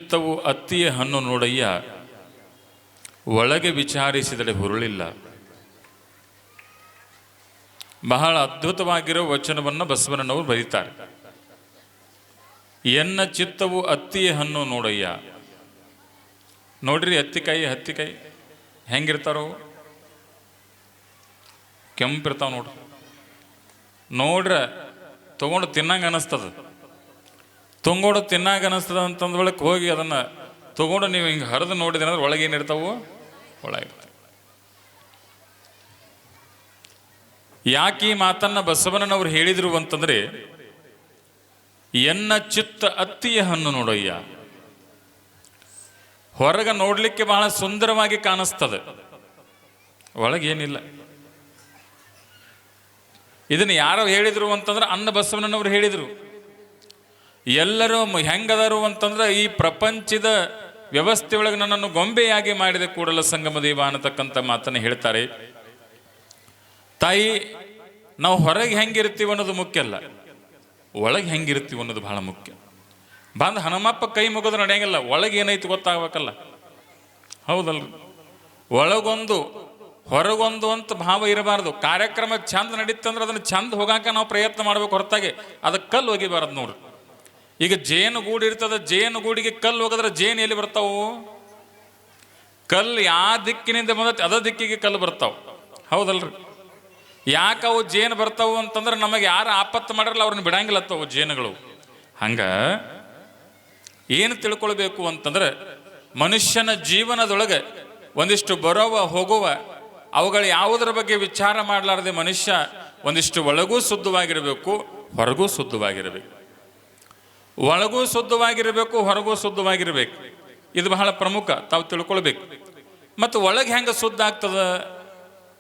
ಚಿತ್ತವು ಅತ್ತಿಯ ಹಣ್ಣು ನೋಡಯ್ಯ, ಒಳಗೆ ವಿಚಾರಿಸಿದರೆ ಹುರುಳಿಲ್ಲ. ಬಹಳ ಅದ್ಭುತವಾಗಿರೋ ವಚನವನ್ನು ಬಸವಣ್ಣನವರು ಬರೀತಾರೆ. ಎನ್ನ ಚಿತ್ತವು ಅತ್ತಿಯ ಹಣ್ಣು ನೋಡಯ್ಯ. ನೋಡ್ರಿ, ಹತ್ತಿಕಾಯಿ ಹೆಂಗಿರ್ತಾರೋ, ಕೆಂಪಿರ್ತಾವ ನೋಡ್ರಿ. ನೋಡ್ರೆ ತಗೊಂಡು ತಿನ್ನಂಗೆ ಅನಿಸ್ತದ. ತೊಗೊಂಡು ತಿನ್ನಾಗ ಅನಿಸ್ತದ ಅಂತಂದ ಒಳಗೆ ಹೋಗಿ ಅದನ್ನು ತೊಗೊಂಡು ನೀವು ಹಿಂಗೆ ಹರಿದು ನೋಡಿದ್ರೆ ಅಂದ್ರೆ ಒಳಗೆ ಏನಿರ್ತಾವು, ಒಳಗಿರ್ತಾವೆ. ಯಾಕೆ ಈ ಮಾತನ್ನು ಬಸವಣ್ಣನವ್ರು ಹೇಳಿದರು ಅಂತಂದರೆ, ಎನ್ನ ಚಿತ್ತ ಅತ್ತಿಯ ಹಣ್ಣು ನೋಡಯ್ಯ. ಹೊರಗೆ ನೋಡಲಿಕ್ಕೆ ಬಹಳ ಸುಂದರವಾಗಿ ಕಾಣಿಸ್ತದೆ, ಒಳಗೇನಿಲ್ಲ. ಇದನ್ನು ಯಾರೋ ಹೇಳಿದರು ಅಂತಂದ್ರೆ ಅನ್ನ ಬಸವಣ್ಣನವ್ರು ಹೇಳಿದರು. ಎಲ್ಲರೂ ಹೆಂಗದರು ಅಂತಂದ್ರೆ, ಈ ಪ್ರಪಂಚದ ವ್ಯವಸ್ಥೆ ಒಳಗೆ ನನ್ನನ್ನು ಗೊಂಬೆಯಾಗಿ ಮಾಡಿದ ಕೂಡಲ ಸಂಗಮ ದೇವ ಅನ್ನತಕ್ಕಂಥ ಮಾತನ್ನು ಹೇಳ್ತಾರೆ. ತಾಯಿ, ನಾವು ಹೊರಗೆ ಹೆಂಗಿರ್ತೀವಿ ಅನ್ನೋದು ಮುಖ್ಯ ಅಲ್ಲ, ಒಳಗೆ ಹೆಂಗಿರ್ತೀವಿ ಅನ್ನೋದು ಬಹಳ ಮುಖ್ಯ. ಬಂದು ಹನುಮಪ್ಪ ಕೈ ಮುಗಿದ್ರೆ ನಡೆಯಂಗಿಲ್ಲ, ಒಳಗೆ ಏನೈತಿ ಗೊತ್ತಾಗಬೇಕಲ್ಲ, ಹೌದಲ್ರಿ? ಒಳಗೊಂದು ಹೊರಗೊಂದು ಅಂತ ಭಾವ ಇರಬಾರ್ದು. ಕಾರ್ಯಕ್ರಮ ಚಂದ ನಡೀತಂದ್ರೆ ಅದನ್ನು ಚಂದ ಹೋಗಾಕ ನಾವು ಪ್ರಯತ್ನ ಮಾಡ್ಬೇಕು, ಹೊರತಾಗಿ ಅದಕ್ಕೆ ಕಲ್ಲು ಹೋಗಿಬಾರದು ನೋಡ್ರಿ. ಈಗ ಜೇನು ಗೂಡು ಇರ್ತದೆ, ಜೇನು ಗೂಡಿಗೆ ಕಲ್ಲು ಹೋಗಿದ್ರೆ ಜೇನು ಎಲ್ಲಿ ಬರ್ತಾವು? ಕಲ್ಲು ಯಾವ ದಿಕ್ಕಿನಿಂದ ಬಂದೈತಿ ಅದ ದಿಕ್ಕಿಗೆ ಕಲ್ಲು ಬರ್ತಾವ, ಹೌದಲ್ರಿ? ಯಾಕೆ ಅವು ಜೇನು ಬರ್ತಾವು ಅಂತಂದ್ರೆ, ನಮಗೆ ಯಾರು ಆಪತ್ತು ಮಾಡಿರಲ್ಲ ಅವ್ರನ್ನ ಬಿಡಂಗಿಲ್ಲತ್ತವು ಜೇನುಗಳು. ಹಂಗ ಏನು ತಿಳ್ಕೊಳ್ಬೇಕು ಅಂತಂದ್ರೆ, ಮನುಷ್ಯನ ಜೀವನದೊಳಗೆ ಒಂದಿಷ್ಟು ಬರೋವ ಹೋಗುವ ಅವುಗಳು ಯಾವುದರ ಬಗ್ಗೆ ವಿಚಾರ ಮಾಡಲಾರದೆ ಮನುಷ್ಯ ಒಂದಿಷ್ಟು ಒಳಗೂ ಶುದ್ಧವಾಗಿರಬೇಕು, ಹೊರಗೂ ಶುದ್ಧವಾಗಿರಬೇಕು. ಒಳಗೂ ಶುದ್ಧವಾಗಿರಬೇಕು, ಹೊರಗೂ ಶುದ್ಧವಾಗಿರಬೇಕು. ಇದು ಬಹಳ ಪ್ರಮುಖ, ತಾವು ತಿಳ್ಕೊಳ್ಬೇಕು. ಮತ್ತು ಒಳಗೆ ಹೆಂಗೆ ಶುದ್ಧ ಆಗ್ತದ,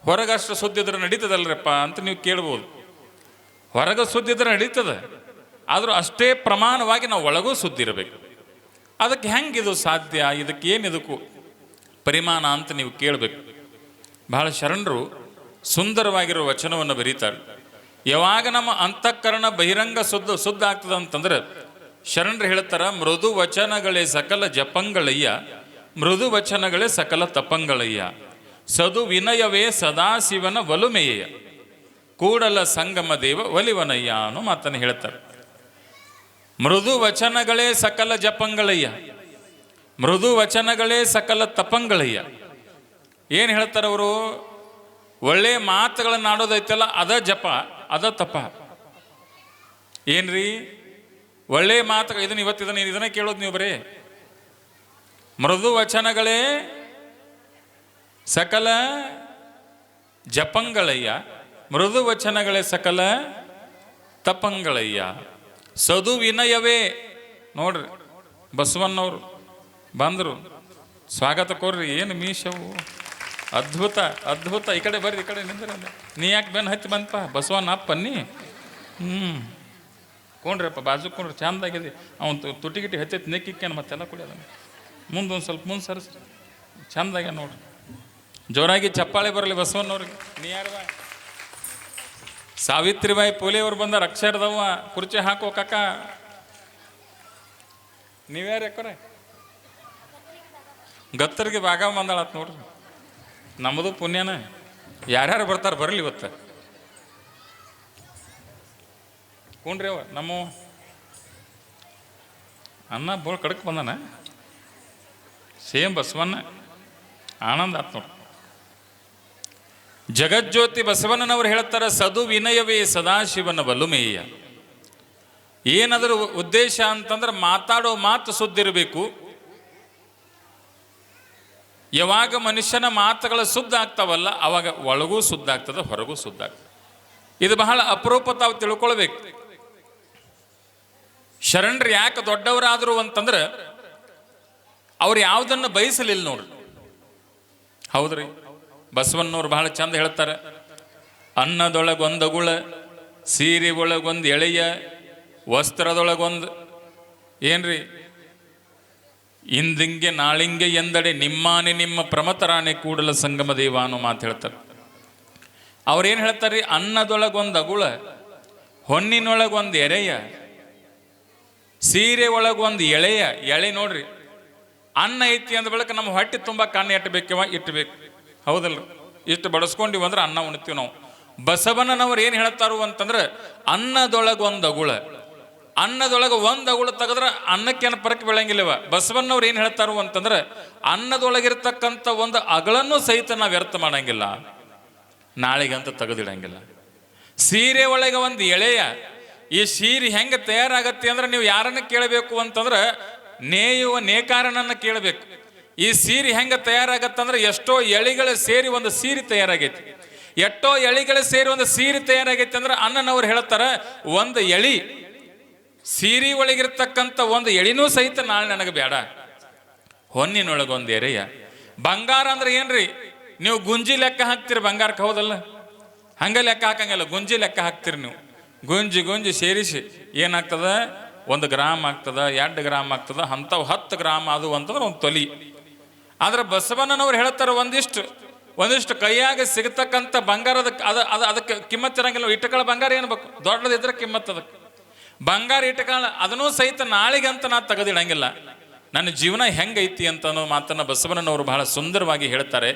ಹೊರಗಷ್ಟು ಶುದ್ಧ ಇದ್ರೆ ನಡೀತದಲ್ರಪ್ಪ ಅಂತ ನೀವು ಕೇಳ್ಬೋದು. ಹೊರಗೆ ಶುದ್ಧ ಇದ್ರೆ ನಡೀತದೆ, ಆದರೂ ಅಷ್ಟೇ ಪ್ರಮಾಣವಾಗಿ ನಾವು ಒಳಗೂ ಶುದ್ಧ ಇರಬೇಕು. ಅದಕ್ಕೆ ಹೆಂಗಿದು ಸಾಧ್ಯ, ಇದಕ್ಕೆ ಏನಿದಕ್ಕೂ ಪರಿಮಾಣ ಅಂತ ನೀವು ಕೇಳಬೇಕು. ಬಹಳ ಶರಣರು ಸುಂದರವಾಗಿರೋ ವಚನವನ್ನು ಬರೀತಾರೆ. ಯಾವಾಗ ನಮ್ಮ ಅಂತಃಕರಣ ಬಹಿರಂಗ ಶುದ್ಧ ಆಗ್ತದ ಅಂತಂದ್ರೆ, ಶರಣರು ಹೇಳ್ತಾರ, ಮೃದು ವಚನಗಳೇ ಸಕಲ ಜಪಂಗಳಯ್ಯ, ಮೃದು ವಚನಗಳೇ ಸಕಲ ತಪಂಗಳಯ್ಯ, ಸದು ವಿನಯವೇ ಸದಾಶಿವನ ಒಲುಮೆಯ, ಕೂಡಲ ಸಂಗಮ ದೇವ ಒಲಿವನಯ್ಯ ಅನ್ನೋ ಮಾತನ್ನು ಹೇಳ್ತಾರೆ. ಮೃದು ವಚನಗಳೇ ಸಕಲ ಜಪಂಗಳಯ್ಯ, ಮೃದು ವಚನಗಳೇ ಸಕಲ ತಪಂಗಳಯ್ಯ. ಏನು ಹೇಳ್ತಾರವರು? ಒಳ್ಳೆ ಮಾತುಗಳನ್ನು ಆಡೋದೈತಲ್ಲ, ಅದ ಜಪ, ಅದ ತಪ. ಏನ್ರಿ ಒಳ್ಳೆ ಮಾತು? ಇದನ್ನ ಕೇಳೋದು ನೀವು ಬರೀ. ಮೃದು ವಚನಗಳೇ ಸಕಲ ಜಪಂಗಳಯ್ಯ, ಮೃದು ವಚನಗಳೇ ಸಕಲ ತಪಂಗಳಯ್ಯ, ಸದು ವಿನಯವೇ. ನೋಡ್ರಿ, ಬಸವಣ್ಣವ್ರು ಬಂದರು, ಸ್ವಾಗತ ಕೋರ್ರಿ. ಏನು ಮೀಶವು, ಅದ್ಭುತ ಅದ್ಭುತ. ಈ ಕಡೆ ಬರ್ರಿ, ಈ ಕಡೆ ನಿಂದ್ರೆ. ನೀ ಯಾಕೆ ಬೆನ್ನು ಹತ್ತಿ ಬಂತಪ್ಪ, ಬಸವಣ್ಣ ಅಪ್ಪನ್ನಿ. ಕೊಂಡ್ರಪ್ಪ, ಬಾಜು ಕೊಂಡ್ರಿ, ಚಂದಾಗಿದೆ. ಅವನು ತುಟಿ ಗಿಟಿ ಹತ್ತೈತಿ, ನೆಕ್ಕಿಕ್ಕೇನು ಮತ್ತೆಲ್ಲ ಕುಡಿಯೋದ. ಮುಂದೊಂದು ಸ್ವಲ್ಪ ಮುಂದೆ ಸರಿಸ್ರಿ, ಚಂದಾಗೆ ನೋಡ್ರಿ. ಜೋರಾಗಿ ಚಪ್ಪಾಳೆ ಬರಲಿ ಬಸವಣ್ಣವ್ರಿಗೆ. ನೀ ಯಾರವ? ಸಾವಿತ್ರಿಬಾಯಿ ಪುಲೆ ಅವ್ರು ಬಂದಾರ, ಅಕ್ಷರದವ್ವ. ಕುರ್ಚಿ ಹಾಕೋ ಕಾಕ. ನೀವ್ಯಾರು ಯಾಕೋರೆ? ಗತ್ತರಿಗೆ ಭಾಗ ಬಂದಾಳತ್ ನೋಡ್ರಿ. ನಮ್ಮದು ಪುಣ್ಯನ. ಯಾರ್ಯಾರು ಬರ್ತಾರೆ ಬರಲಿ ಇವತ್ತು. ಕೊಂಡ್ರಿ ಅವ ನಮ್ಮ ಅನ್ನ ಬೋಳ್ ಕಡಕ್ ಬಂದಾನ. ಸೇಮ್ ಬಸವಣ್ಣ, ಆನಂದ ಆತ್ ನೋಡ್ರಿ. ಜಗಜ್ಯೋತಿ ಬಸವಣ್ಣನವರು ಹೇಳ್ತಾರ, ಸದು ವಿನಯವೇ ಸದಾಶಿವನ ಬಲುಮೇಯ. ಏನಾದರೂ ಉದ್ದೇಶ ಅಂತಂದ್ರೆ, ಮಾತಾಡೋ ಮಾತು ಸುದ್ದಿರಬೇಕು. ಯಾವಾಗ ಮನುಷ್ಯನ ಮಾತುಗಳ ಶುದ್ಧ ಆಗ್ತಾವಲ್ಲ, ಅವಾಗ ಒಳಗೂ ಶುದ್ಧ ಆಗ್ತದೆ, ಹೊರಗೂ ಶುದ್ಧ ಆಗ್ತದೆ. ಇದು ಬಹಳ ಅಪರೂಪ, ತಾವು ತಿಳ್ಕೊಳ್ಬೇಕು. ಶರಣರು ಯಾಕೆ ದೊಡ್ಡವರಾದರು ಅಂತಂದ್ರೆ, ಅವ್ರು ಯಾವುದನ್ನು ಬಯಸಲಿಲ್ಲ ನೋಡ್ರಿ, ಹೌದ್ರಿ? ಬಸವಣ್ಣವ್ರು ಬಹಳ ಚಂದ ಹೇಳ್ತಾರೆ, ಅನ್ನದೊಳಗೊಂದಗುಳ, ಸೀರೆ ಒಳಗೊಂದು ಎಳೆಯ, ವಸ್ತ್ರದೊಳಗೊಂದು ಏನ್ರಿ, ಇಂದಿಂಗೆ ನಾಳಿಂಗೆ ಎಂದಡೆ ನಿಮ್ಮಾನೆ ನಿಮ್ಮ ಪ್ರಮತರಾಣೆ ಕೂಡಲ ಸಂಗಮ ದೇವ ಅನ್ನೋ ಮಾತು ಹೇಳ್ತಾರೆ. ಅವ್ರೇನು ಹೇಳ್ತಾರೆ? ಅನ್ನದೊಳಗೊಂದು ಅಗುಳ, ಹೊನ್ನಿನೊಳಗೊಂದು ಎರೆಯ, ಸೀರೆ ಒಳಗೊಂದು ಎಳೆ ನೋಡ್ರಿ, ಅನ್ನ ಐತಿ ಅಂದ ಬಳಿಕ ನಮ್ಮ ಹೊಟ್ಟೆ ತುಂಬ ಕಣ್ಣು ಇಟ್ಟಬೇಕವ ಇಟ್ಟಬೇಕು. ಹೌದಲ್ರಿ? ಇಷ್ಟು ಬಡಿಸ್ಕೊಂಡಿವಿ ಅಂದ್ರೆ ಅನ್ನ ಉಣ್ತೀವಿ ನಾವು. ಬಸವಣ್ಣನವ್ರು ಏನು ಹೇಳ್ತಾರು ಅಂತಂದ್ರೆ ಅನ್ನದೊಳಗೆ ಒಂದು ಅಗುಳ, ಅನ್ನದೊಳಗೆ ಒಂದು ಅಗುಳು ತೆಗೆದ್ರೆ ಅನ್ನಕ್ಕೇನು ಪರಕ್ ಬೀಳಂಗಿಲ್ಲವ. ಬಸವಣ್ಣವ್ರು ಏನು ಹೇಳ್ತಾರು ಅಂತಂದ್ರೆ ಅನ್ನದೊಳಗಿರ್ತಕ್ಕಂಥ ಒಂದು ಅಗಳನ್ನೂ ಸಹಿತ ನಾವು ವ್ಯರ್ಥ ಮಾಡಂಗಿಲ್ಲ, ನಾಳೆಗಂತ ತೆಗೆದಿಡಂಗಿಲ್ಲ. ಸೀರೆ ಒಳಗೆ ಒಂದು ಎಳೆಯ, ಈ ಸೀರೆ ಹೆಂಗೆ ತಯಾರಾಗತ್ತೆ ಅಂದ್ರೆ ನೀವು ಯಾರನ್ನ ಕೇಳಬೇಕು ಅಂತಂದ್ರೆ ನೇಯುವ ನೇಕಾರನನ್ನು ಕೇಳಬೇಕು. ಈ ಸೀರೆ ಹೆಂಗೆ ತಯಾರಾಗತ್ತಂದ್ರೆ ಎಷ್ಟೋ ಎಳಿಗಳ ಸೇರಿ ಒಂದು ಸೀರೆ ತಯಾರಾಗೈತಿ. ಎಷ್ಟೋ ಎಳಿಗಳ ಸೇರಿ ಒಂದು ಸೀರೆ ತಯಾರಾಗೈತಿ ಅಂದ್ರೆ ಅಣ್ಣನವ್ರು ಹೇಳ್ತಾರೆ ಒಂದು ಎಳಿ ಸೀರೆ ಒಳಗಿರ್ತಕ್ಕಂಥ ಒಂದು ಎಳಿನೂ ಸಹಿತ ನಾಳೆ ನನಗೆ ಬೇಡ. ಹೊನ್ನಿನೊಳಗೊಂದು ಎರೆಯ. ಬಂಗಾರ ಅಂದ್ರೆ ಏನ್ರಿ? ನೀವು ಗುಂಜಿ ಲೆಕ್ಕ ಹಾಕ್ತೀರಿ ಬಂಗಾರಕ್ಕೆ, ಹೌದಲ್ಲ? ಹಂಗೆ ಲೆಕ್ಕ ಹಾಕಂಗಿಲ್ಲ, ಗುಂಜಿ ಲೆಕ್ಕ ಹಾಕ್ತೀರಿ ನೀವು. ಗುಂಜಿ ಸೇರಿಸಿ ಏನಾಗ್ತದ? 1 ಗ್ರಾಮ್ ಆಗ್ತದ, 2 ಗ್ರಾಮ್ ಆಗ್ತದ, ಅಂಥವು 10 ಗ್ರಾಮ್ ಅದು ಅಂತಂದ್ರೆ ಒಂದು ತೊಲಿ. ಆದ್ರೆ ಬಸವಣ್ಣನವ್ರು ಹೇಳ್ತಾರೆ ಒಂದಿಷ್ಟು ಕೈಯಾಗ ಸಿಗತಕ್ಕಂಥ ಬಂಗಾರದ ಅದಕ್ಕೆ ಕಿಮ್ಮತ್ ಇರಂಗಿಲ್ಲ. ಇಟ್ಟಕಾಳ ಬಂಗಾರ ಏನು ಬೇಕು? ದೊಡ್ಡದಿದ್ರೆ ಕಿಮ್ಮತ್ ಅದಕ್ಕೆ. ಬಂಗಾರ ಇಟ್ಟಕಾಳ ಅದನ್ನೂ ಸಹಿತ ನಾಳೆಗೆ ಅಂತ ನಾ ತೆಗೆದಿಡಂಗಿಲ್ಲ. ನನ್ನ ಜೀವನ ಹೆಂಗೈತಿ ಅಂತ ಅನ್ನೋ ಮಾತನ್ನು ಬಸವಣ್ಣನವರು ಬಹಳ ಸುಂದರವಾಗಿ ಹೇಳ್ತಾರೆ.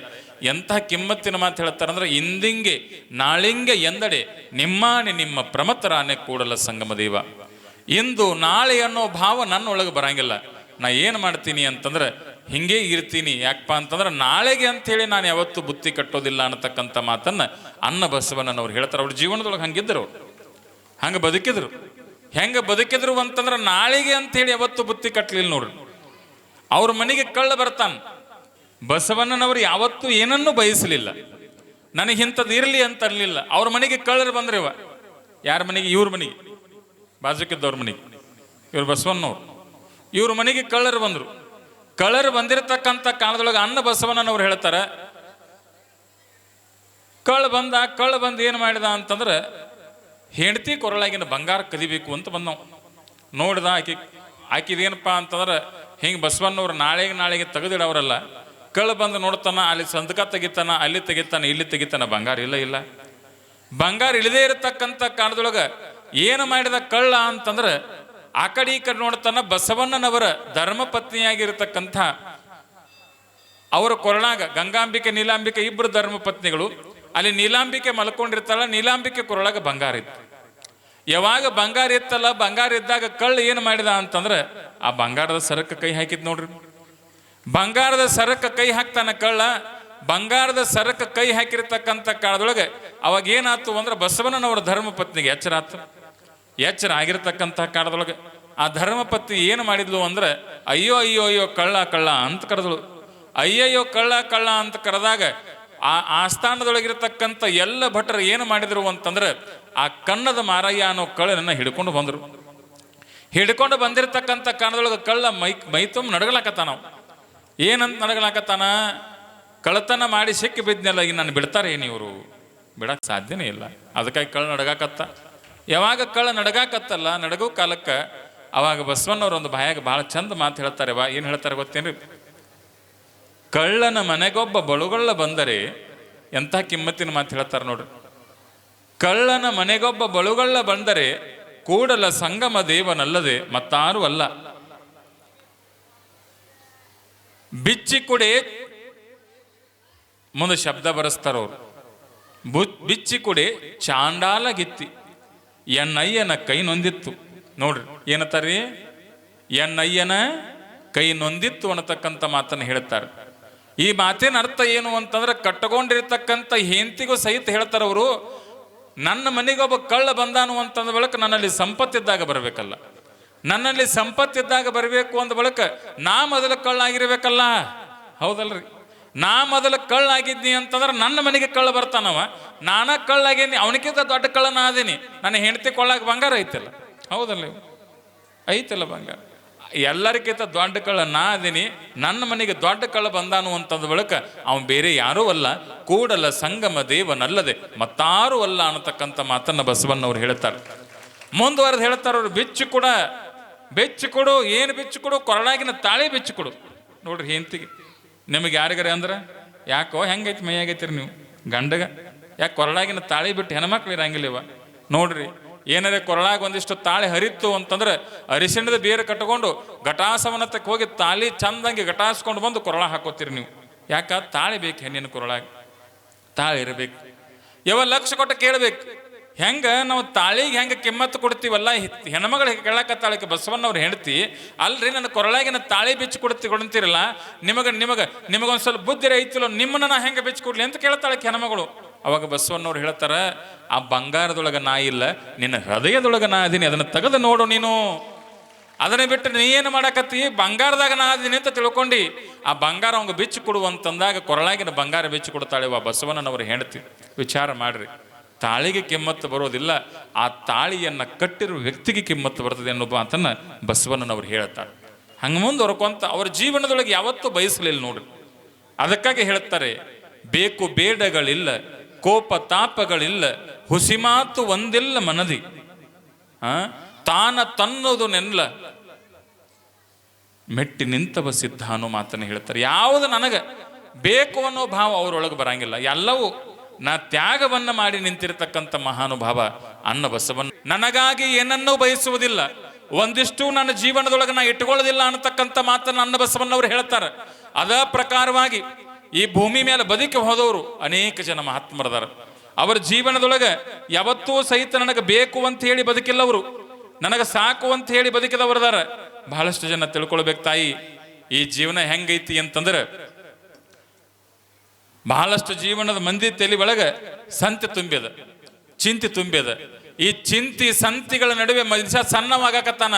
ಎಂತಹ ಕಿಮ್ಮತ್ತಿನ ಮಾತು ಹೇಳ್ತಾರೆ ಅಂದ್ರೆ ಇಂದಿಂಗೆ ನಾಳಿಂಗೆ ಎಂದಡೆ ನಿಮ್ಮಾನೆ ನಿಮ್ಮ ಪ್ರಮತರಾನೆ ಕೂಡಲ ಸಂಗಮ ದೇವ. ಇಂದು ನಾಳೆ ಅನ್ನೋ ಭಾವ ನನ್ನೊಳಗೆ ಬರಂಗಿಲ್ಲ. ನಾ ಏನು ಮಾಡ್ತೀನಿ ಅಂತಂದ್ರೆ ಹಿಂಗೆ ಇರ್ತೀನಿ. ಯಾಕಪ್ಪ ಅಂತಂದ್ರೆ ನಾಳೆಗೆ ಅಂಥೇಳಿ ನಾನು ಯಾವತ್ತೂ ಬುತ್ತಿ ಕಟ್ಟೋದಿಲ್ಲ ಅನ್ನತಕ್ಕಂಥ ಮಾತನ್ನು ಅನ್ನ ಬಸವಣ್ಣನವ್ರು ಹೇಳ್ತಾರೆ. ಅವ್ರ ಜೀವನದೊಳಗೆ ಹಂಗಿದ್ರು, ಹಂಗೆ ಬದುಕಿದ್ರು. ಹೆಂಗೆ ಬದುಕಿದ್ರು ಅಂತಂದ್ರೆ ನಾಳೆಗೆ ಅಂಥೇಳಿ ಯಾವತ್ತೂ ಬುತ್ತಿ ಕಟ್ಟಲಿಲ್ಲ ನೋಡ್ರಿ. ಅವ್ರ ಮನೆಗೆ ಕಳ್ಳ ಬರ್ತಾನೆ. ಬಸವಣ್ಣನವರು ಯಾವತ್ತೂ ಏನನ್ನೂ ಬಯಸಲಿಲ್ಲ, ನನಗಿಂಥದ್ದು ಇರಲಿ ಅಂತ ಅನ್ಲಿಲ್ಲ. ಅವ್ರ ಮನೆಗೆ ಕಳ್ಳರು ಬಂದ್ರಿವ. ಯಾರ ಮನೆಗೆ? ಇವ್ರ ಮನೆಗೆ, ಬಾಜುಕಿದ್ದವ್ರ ಮನೆಗೆ. ಇವ್ರು ಬಸವಣ್ಣವ್ರು. ಇವ್ರ ಮನೆಗೆ ಕಳ್ಳರು ಬಂದರು. ಕಳ್ಳರು ಬಂದಿರತಕ್ಕಂಥ ಕಾಲದೊಳಗೆ ಅನ್ನ ಬಸವಣ್ಣನವ್ರು ಹೇಳ್ತಾರೆ, ಕಳ್ಳ ಬಂದು ಏನು ಮಾಡಿದ ಅಂತಂದ್ರೆ ಹೆಂಡತಿ ಕೊರಳಾಗಿನ ಬಂಗಾರ ಕದಿಬೇಕು ಅಂತ ಬಂದವು. ನೋಡಿದ ಆಕಿದೇನಪ್ಪ ಅಂತಂದ್ರೆ ಹಿಂಗೆ ಬಸವಣ್ಣವ್ರು ನಾಳೆಗೆ ತೆಗೆದಿಡವ್ರಲ್ಲ. ಕಳ್ಳ ಬಂದು ನೋಡ್ತಾನ, ಅಲ್ಲಿ ಸಂದಕ ತೆಗಿತಾನ, ಅಲ್ಲಿ ತೆಗಿತಾನ, ಇಲ್ಲಿ ತೆಗಿತಾನ, ಬಂಗಾರ ಇಲ್ಲ. ಬಂಗಾರ ಇಳದೇ ಇರತಕ್ಕಂಥ ಕಾಲದೊಳಗೆ ಏನು ಮಾಡಿದ ಕಳ್ಳ ಅಂತಂದ್ರೆ ಆ ಕಡೆ ಈ ಕಡೆ ನೋಡ್ತಾನ. ಬಸವಣ್ಣನವರ ಧರ್ಮಪತ್ನಿಯಾಗಿರ್ತಕ್ಕಂಥ ಅವರ ಕೊರಳಾಗ ಗಂಗಾಂಬಿಕೆ ನೀಲಾಂಬಿಕೆ ಇಬ್ಬರು ಧರ್ಮಪತ್ನಿಗಳು. ಅಲ್ಲಿ ನೀಲಾಂಬಿಕೆ ಮಲ್ಕೊಂಡಿರ್ತಾಳ, ನೀಲಾಂಬಿಕೆ ಕೊರಳಾಗ ಬಂಗಾರ ಇತ್ತು. ಯಾವಾಗ ಬಂಗಾರ ಇತ್ತಲ್ಲ, ಬಂಗಾರ ಇದ್ದಾಗ ಕಳ್ಳ ಏನು ಮಾಡಿದ ಅಂತಂದ್ರೆ ಆ ಬಂಗಾರದ ಸರಕ್ಕೆ ಕೈ ಹಾಕಿದ್ ನೋಡ್ರಿ. ಬಂಗಾರದ ಸರಕ್ಕೆ ಕೈ ಹಾಕ್ತಾನ ಕಳ್ಳ. ಬಂಗಾರದ ಸರಕ್ಕೆ ಕೈ ಹಾಕಿರ್ತಕ್ಕಂಥ ಕಾಲದೊಳಗೆ ಅವಾಗ ಏನಾಯ್ತು ಅಂದ್ರೆ ಬಸವಣ್ಣನವರ ಧರ್ಮಪತ್ನಿಗೆ ಎಚ್ಚರ ಆಗಿರ್ತಕ್ಕಂಥ ಕಾಲದೊಳಗೆ ಆ ಧರ್ಮಪತ್ನಿ ಏನು ಮಾಡಿದ್ಲು ಅಂದ್ರೆ ಅಯ್ಯೋ ಕಳ್ಳ ಅಂತ ಕರೆದಳು. ಅಯ್ಯಯ್ಯೋ ಕಳ್ಳ ಅಂತ ಕರೆದಾಗ ಆ ಆಸ್ಥಾನದೊಳಗಿರ್ತಕ್ಕಂಥ ಎಲ್ಲ ಭಟರು ಏನು ಮಾಡಿದ್ರು ಅಂತಂದ್ರೆ ಆ ಕನ್ನದ ಮಾರಯ್ಯ ಅನ್ನೋ ಕಳ್ಳನನ್ನ ಹಿಡ್ಕೊಂಡು ಬಂದರು. ಹಿಡ್ಕೊಂಡು ಬಂದಿರತಕ್ಕಂಥ ಕಾರಣದೊಳಗೆ ಕಳ್ಳ ಮೈತುಂಬ ನಡಗಲಾಕತ್ತಾನ. ಏನಂತ ನಡಗಲಾಕತ್ತಾನ? ಕಳ್ಳತನ ಮಾಡಿ ಸಿಕ್ಕಿ ಬಿದ್ನೆಲ್ಲ, ಈಗ ನಾನು ಬಿಡ್ತಾರೆ ಏನು ಇವರು? ಬಿಡಕ್ಕೆ ಸಾಧ್ಯನೇ ಇಲ್ಲ. ಅದಕ್ಕಾಗಿ ಕಳ್ಳ ನಡಗಾಕತ್ತ. ಯಾವಾಗ ಕಳ್ಳ ನಡಗಾಕತ್ತಲ್ಲ, ನಡಗೋ ಕಾಲಕ್ಕೆ ಅವಾಗ ಬಸವಣ್ಣವ್ರ ಒಂದು ಬಾಯಾಗ ಭಾಳ ಚಂದ ಮಾತು ಹೇಳ್ತಾರೆ. ಏನು ಹೇಳ್ತಾರೆ ಗೊತ್ತೇನ್ರಿ? ಕಳ್ಳನ ಮನೆಗೊಬ್ಬ ಬಳುಗೊಳ್ಳ ಬಂದರೆ, ಎಂಥ ಕಿಮ್ಮತ್ತಿನ ಮಾತು ಹೇಳ್ತಾರೆ ನೋಡ್ರಿ. ಕಳ್ಳನ ಮನೆಗೊಬ್ಬ ಬಳುಗೊಳ್ಳ ಬಂದರೆ ಕೂಡಲ ಸಂಗಮ ದೇವನಲ್ಲದೆ ಮತ್ತಾರು ಅಲ್ಲ. ಬಿಚ್ಚಿ ಕುಡೆ ಮುಂದೆ ಶಬ್ದ ಬರೆಸ್ತಾರವ್ರು. ಬಿಚ್ಚಿ ಕುಡೆ ಚಾಂಡಾಲ ಗಿತ್ತಿ ಎನ್ನಯ್ಯನ ಕೈ ನೊಂದಿತ್ತು. ನೋಡ್ರಿ ಏನತ್ತಾರಿ? ಎನ್ನಯ್ಯನ ಕೈ ನೊಂದಿತ್ತು ಅನ್ನತಕ್ಕಂಥ ಮಾತನ್ನು ಹೇಳ್ತಾರೆ. ಈ ಮಾತಿನ ಅರ್ಥ ಏನು ಅಂತಂದ್ರೆ ಕಟ್ಟಕೊಂಡಿರ್ತಕ್ಕಂಥ ಹೆಂಡತಿಗೂ ಸಹಿತ ಹೇಳ್ತಾರೆ ಅವರು, ನನ್ನ ಮನೆಗೊಬ್ಬ ಕಳ್ಳ ಬಂದಾನು ಅಂತಂದ ಬಳಿಕ ನನ್ನಲ್ಲಿ ಸಂಪತ್ತಿದ್ದಾಗ ಬರಬೇಕಲ್ಲ, ನನ್ನಲ್ಲಿ ಸಂಪತ್ತಿದ್ದಾಗ ಬರಬೇಕು ಅಂದ ಬಳಿಕ ನಾ ಮೊದಲು ಕಳ್ಳ ಆಗಿರ್ಬೇಕಲ್ಲ. ಹೌದಲ್ರಿ? ನಾ ಮೊದಲು ಕಳ್ಳ ಆಗಿದ್ನಿ ಅಂತಂದ್ರೆ ನನ್ನ ಮನೆಗೆ ಕಳ್ಳ ಬರ್ತಾನವ. ನಾನ ಕಳ್ಳ ಆಗೇನಿ, ಅವನಿಗಿಂತ ದೊಡ್ಡ ಕಳ್ಳ ನಾ ಅದೀನಿ. ನನ್ನ ಹೆಂಡತಿ ಕೊಳ್ಳಾಗ ಬಂಗಾರ ಐತಲ್ಲ. ಹೌದಲ್ಲ? ಐತಲ್ಲ ಬಂಗಾರ. ಎಲ್ಲರಿಗಿಂತ ದೊಡ್ಡ ಕಳ್ಳ ನಾ ಅದೀನಿ. ನನ್ನ ಮನೆಗೆ ದೊಡ್ಡ ಕಳ್ಳ ಬಂದಾನು ಅಂತಂದ ಬಳಿಕ ಅವನು ಬೇರೆ ಯಾರೂ ಅಲ್ಲ, ಕೂಡಲ ಸಂಗಮ ದೇವನಲ್ಲದೆ ಮತ್ತಾರೂ ಅಲ್ಲ ಅನ್ನತಕ್ಕಂಥ ಮಾತನ್ನ ಬಸವಣ್ಣವ್ರು ಹೇಳ್ತಾರೆ. ಮುಂದುವರೆದು ಹೇಳ್ತಾರೆ ಅವ್ರು, ಬೆಚ್ಚು ಕೊಡು. ಏನು ಬೆಚ್ಚು ಕೊಡು? ಕೊರಳಾಗಿನ ತಾಳಿ ಬೆಚ್ಚು ಕೊಡು. ನೋಡ್ರಿ ಹೆಂಡತಿಗೆ, ನಿಮಗೆ ಯಾರಿಗಾರ ಅಂದ್ರೆ ಯಾಕೋ ಹೆಂಗೈತಿ ಮೈಯಾಗೈತಿರಿ ನೀವು ಗಂಡಗ? ಯಾಕೆ ಕೊರಳಾಗಿನ ತಾಳಿ ಬಿಟ್ಟು ಹೆಣ್ಮಕ್ಳು ಇರಂಗಿಲ್ಲವ? ನೋಡ್ರಿ ಏನಾರೆ ಕೊರಳಾಗ ಒಂದಿಷ್ಟು ತಾಳಿ ಹರಿತ್ತು ಅಂತಂದ್ರೆ ಅರಿಶಿಣದ ಬೇರೆ ಕಟ್ಕೊಂಡು ಘಟಾಸವನತ್ತಕ್ಕೆ ಹೋಗಿ ತಾಳಿ ಚಂದಂಗೆ ಘಟಾಸ್ಕೊಂಡು ಬಂದು ಕೊರಳ ಹಾಕೋತೀರಿ ನೀವು. ಯಾಕ? ತಾಳಿ ಬೇಕು, ಹೆಣ್ಣಿನ ಕೊರಳಾಗ ತಾಳಿ ಇರಬೇಕು. ಲಕ್ಷ ಕೊಟ್ಟು ಕೇಳಬೇಕು. ಹೆಂಗ ನಾವು ತಾಳಿಗೆ ಹೆಂಗೆ ಕಿಮ್ಮತ್ತು ಕೊಡ್ತೀವಲ್ಲ, ಹೆಣ್ಮಗಳು ಕೇಳಕತ್ತಾಳಕ್ಕೆ ಬಸವಣ್ಣವ್ರು ಹೆಂಡ್ತಿ, ಅಲ್ರಿ ನನ್ನ ಕೊರಳಾಗಿನ ತಾಳಿ ಬೆಚ್ಚಿ ಕೊಡ್ತೀರಲ್ಲ, ನಿಮಗೊಂದು ಸ್ವಲ್ಪ ಬುದ್ಧಿ ಐತಿಲ್ಲ, ನಿಮ್ಮನ್ನ ನಾ ಹೆಂಗೆ ಬೆಚ್ಚಿ ಕೊಡ್ಲಿ ಅಂತ ಕೇಳ್ತಾಳಕ್ಕೆ ಹೆಣ್ಮಗಳು. ಅವಾಗ ಬಸವಣ್ಣವ್ರು ಹೇಳ್ತಾರ, ಆ ಬಂಗಾರದೊಳಗ ನಾ ಇಲ್ಲ, ನಿನ್ನ ಹೃದಯದೊಳಗ ನಾ ಅದೀನಿ, ಅದನ್ನು ತೆಗೆದು ನೋಡು ನೀನು. ಅದನ್ನ ಬಿಟ್ಟು ನೀ ಏನು ಮಾಡಕತ್ತಿ, ಬಂಗಾರದಾಗ ನಾ ಅದೀನಿ ಅಂತ ತಿಳ್ಕೊಂಡು ಆ ಬಂಗಾರ ಅವಂಗ ಬೆಚ್ಚಿ ಕೊಡುವಂತಂದಾಗ ಕೊರಳಾಗಿನ ಬಂಗಾರ ಬೆಚ್ಚಿ ಕೊಡ್ತಾಳೆ ಆ ಬಸವಣ್ಣನವ್ರು ಹೆಂಡ್ತಿ. ವಿಚಾರ ಮಾಡ್ರಿ, ತಾಳಿಗೆ ಕಿಮ್ಮತ್ತು ಬರೋದಿಲ್ಲ, ಆ ತಾಳಿಯನ್ನ ಕಟ್ಟಿರುವ ವ್ಯಕ್ತಿಗೆ ಕಿಮ್ಮತ್ತು ಬರ್ತದೆ ಅನ್ನೋ ಮಾತನ್ನ ಬಸವಣ್ಣನವ್ರು ಹೇಳ್ತಾರೆ. ಹಂಗ ಮುಂದೆ ಹೊರಕೊಂತ ಅವ್ರ ಜೀವನದೊಳಗೆ ಯಾವತ್ತೂ ಬಯಸಲಿಲ್ಲ ನೋಡ್ರಿ. ಅದಕ್ಕಾಗಿ ಹೇಳ್ತಾರೆ, ಬೇಕು ಬೇಡಗಳಿಲ್ಲ, ಕೋಪ ತಾಪಗಳಿಲ್ಲ, ಹುಸಿ ಮಾತು ಒಂದಿಲ್ಲ ಮನದಿ, ತಾನ ತನ್ನೋದು ನೆಲ್ಲ ಮೆಟ್ಟಿ ನಿಂತವ ಸಿದ್ಧ ಅನ್ನೋ ಮಾತನ್ನು ಹೇಳ್ತಾರೆ. ಯಾವುದು ನನಗೆ ಬೇಕು ಅನ್ನೋ ಭಾವ ಅವರೊಳಗೆ ಬರಂಗಿಲ್ಲ, ಎಲ್ಲವೂ ನಾ ತ್ಯಾಗವನ್ನ ಮಾಡಿ ನಿಂತಿರತಕ್ಕಂಥ ಮಹಾನುಭಾವ ಅನ್ನ ಬಸವಣ್ಣ. ನನಗಾಗಿ ಏನನ್ನೂ ಬಯಸುವುದಿಲ್ಲ, ಒಂದಿಷ್ಟು ನನ್ನ ಜೀವನದೊಳಗೆ ನಾ ಇಟ್ಟುಕೊಳ್ಳೋದಿಲ್ಲ ಅನ್ನತಕ್ಕಂಥ ಮಾತನ್ನು ಅನ್ನ ಬಸವಣ್ಣವ್ರು ಹೇಳ್ತಾರೆ. ಅದ ಪ್ರಕಾರವಾಗಿ ಈ ಭೂಮಿ ಮೇಲೆ ಬದುಕಿ ಹೋದವರು ಅನೇಕ ಜನ ಮಹಾತ್ಮರದಾರ. ಅವರ ಜೀವನದೊಳಗೆ ಯಾವತ್ತೂ ಸಹಿತ ನನಗೆ ಬೇಕು ಅಂತ ಹೇಳಿ ಬದುಕಿಲ್ಲವರು, ನನಗೆ ಸಾಕು ಅಂತ ಹೇಳಿ ಬದುಕಿದವರದಾರ. ಬಹಳಷ್ಟು ಜನ ತಿಳ್ಕೊಳ್ಬೇಕು, ತಾಯಿ ಈ ಜೀವನ ಹೆಂಗೈತಿ ಅಂತಂದ್ರೆ, ಬಹಳಷ್ಟು ಜೀವನದ ಮಂದಿ ತಲೆ ಒಳಗೆ ಸಂತೆ ತುಂಬ್ಯದ, ಚಿಂತೆ ತುಂಬ್ಯದ. ಈ ಚಿಂತಿ ಸಂತಿಗಳ ನಡುವೆ ಮನುಷ್ಯ ಸಣ್ಣವಾಗಕತ್ತಾನ.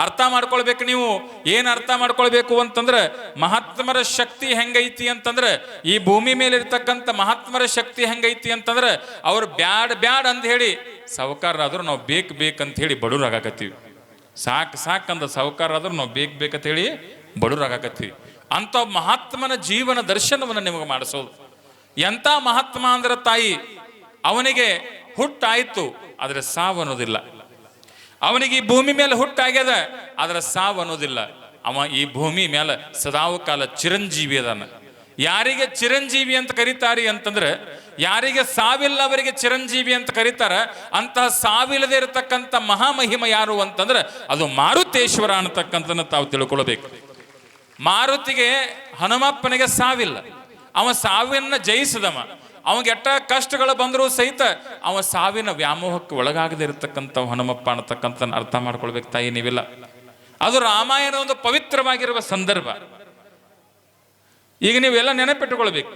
ಅರ್ಥ ಮಾಡ್ಕೊಳ್ಬೇಕು ನೀವು. ಏನ್ ಅರ್ಥ ಮಾಡ್ಕೊಳ್ಬೇಕು ಅಂತಂದ್ರೆ, ಮಹಾತ್ಮರ ಶಕ್ತಿ ಹೆಂಗೈತಿ ಅಂತಂದ್ರೆ, ಈ ಭೂಮಿ ಮೇಲೆ ಇರ್ತಕ್ಕಂಥ ಮಹಾತ್ಮರ ಶಕ್ತಿ ಹೆಂಗೈತಿ ಅಂತಂದ್ರೆ, ಅವ್ರು ಬ್ಯಾಡ್ ಅಂತ ಹೇಳಿ ಸಾವುಕಾರರಾದ್ರೂ ನಾವು ಬೇಕಂತ ಹೇಳಿ ಬಡವರಾಗಕತ್ತೀವಿ. ಸಾಕಂದ ಸಾವುಕಾರರಾದ್ರೂ ನಾವು ಬೇಕಂತ ಹೇಳಿ ಬಡವರಾಗಕತ್ತೀವಿ. ಅಂತ ಮಹಾತ್ಮನ ಜೀವನ ದರ್ಶನವನ್ನು ನಿಮಗೆ ಮಾಡಿಸೋದು. ಎಂತ ಮಹಾತ್ಮ ಅಂದ್ರೆ ತಾಯಿ, ಅವನಿಗೆ ಹುಟ್ಟಾಯ್ತು ಆದ್ರೆ ಸಾವು ಅನ್ನೋದಿಲ್ಲ. ಅವನಿಗೆ ಈ ಭೂಮಿ ಮೇಲೆ ಹುಟ್ಟಾಗ್ಯದ ಆದ್ರೆ ಸಾವು ಅನ್ನೋದಿಲ್ಲ. ಅವ ಈ ಭೂಮಿ ಮೇಲೆ ಸದಾವು ಕಾಲ ಚಿರಂಜೀವಿ ಅದಾನ. ಯಾರಿಗೆ ಚಿರಂಜೀವಿ ಅಂತ ಕರೀತಾರಿ ಅಂತಂದ್ರೆ, ಯಾರಿಗೆ ಸಾವಿಲ್ಲ ಅವರಿಗೆ ಚಿರಂಜೀವಿ ಅಂತ ಕರೀತಾರ. ಅಂತಹ ಸಾವಿಲ್ಲದೆ ಇರತಕ್ಕಂಥ ಮಹಾಮಹಿಮ ಯಾರು ಅಂತಂದ್ರೆ ಅದು ಮಾರುತೇಶ್ವರ ಅನ್ನತಕ್ಕಂಥನ್ನ ತಾವು ತಿಳ್ಕೊಳ್ಬೇಕು. ಮಾರುತಿಗೆ, ಹನುಮಪ್ಪನಿಗೆ ಸಾವಿಲ್ಲ, ಅವ ಸಾವಿನ ಜಯಿಸಿದವ. ಅವಂಗೆ ಎಟ್ಟ ಕಷ್ಟಗಳು ಬಂದರೂ ಸಹಿತ ಅವ ಸಾವಿನ ವ್ಯಾಮೋಹಕ್ಕೆ ಒಳಗಾಗದೆ ಇರತಕ್ಕಂಥ ಹನುಮಪ್ಪ ಅನ್ನತಕ್ಕಂಥ ಅರ್ಥ ಮಾಡ್ಕೊಳ್ಬೇಕು ತಾಯಿ ನೀವಿಲ್ಲ. ಅದು ರಾಮಾಯಣ ಒಂದು ಪವಿತ್ರವಾಗಿರುವ ಸಂದರ್ಭ. ಈಗ ನೀವೆಲ್ಲ ನೆನಪಿಟ್ಟುಕೊಳ್ಬೇಕು.